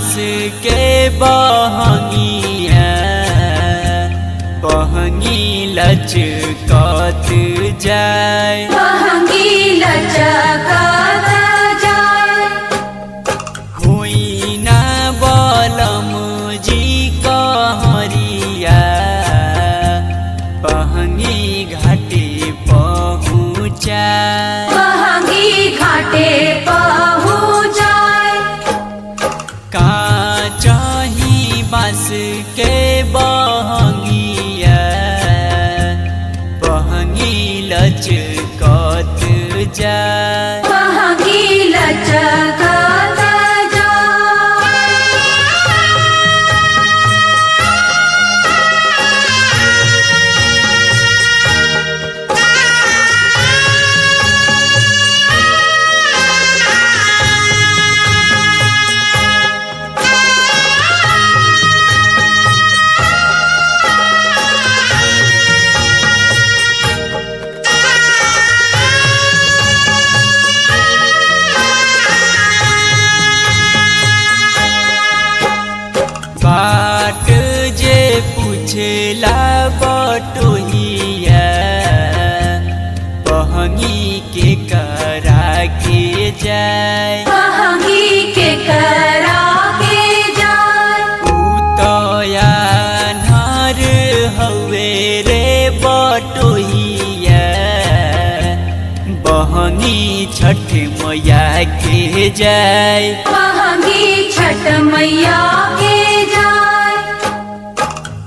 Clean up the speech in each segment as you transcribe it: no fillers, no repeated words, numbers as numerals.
बांस के बहंगिया बहंगी लचकत जाए बहंगी लचकत जाए। हुई ना बलम जी कहरिया बहंगी घाटे पहुँचाए बहंगी घाटे पहुँचाए। काचही बांस के बहंगिया बहंगी लचकत जाए बहंगी लचकत जाए। बाट जे पूछला बटोहिया बहंगी के करा के जाए बहंगी के करा के जाए। उतया नर हवे रे बटोहिया बहंगी छठ मैया के जाए बहंगी छठ मैया के जाए।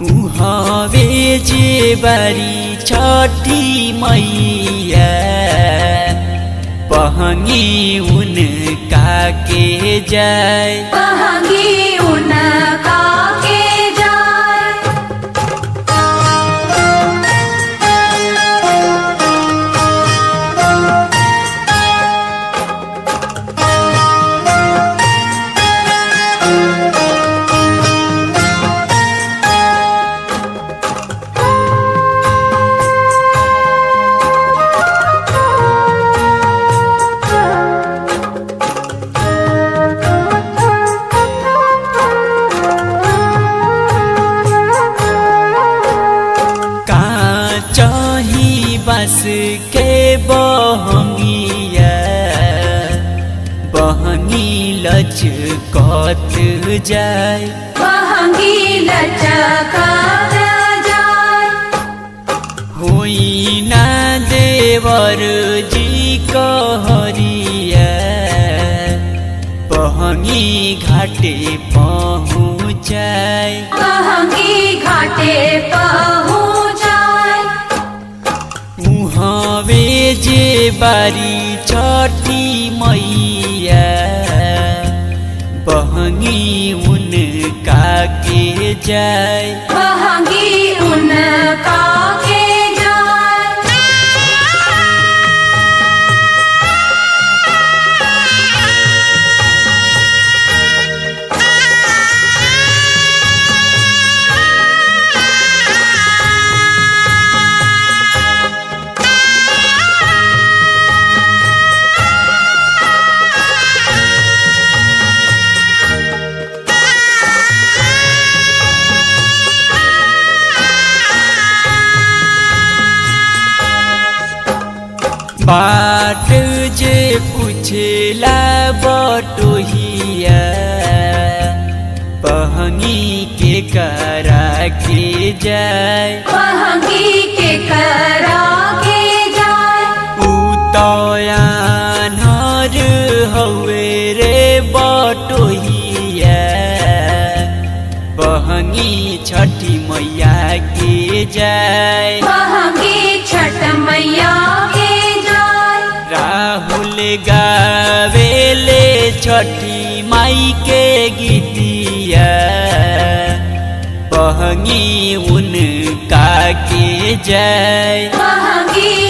उहवे जे बारी छठी मैया बहंगी उनका के जाए बहंगी उनका के जाए। काचही बांस के बहंगिया बहंगी लचकत जाए बहंगी लचकत जाए। हुई ना देवर जी कहरिया बहंगी घाटे पहुँचाए बहंगी घाटे पहुँचाए। उहवे जे बारी छठी मैया बहंगी उनका के जाए बहंगी उनका के जाए। बाट जे पूछला बटोहिया बहंगी के करा के जाए बहंगी के करा के जाए। उतया नर हवे रे बटोहिया बहंगी छठी मैया के जाए बहंगी छठ मैया के जाए। राहुल गावेले छठी माई के गीतिया बहंगी उनका के जाए बहंगी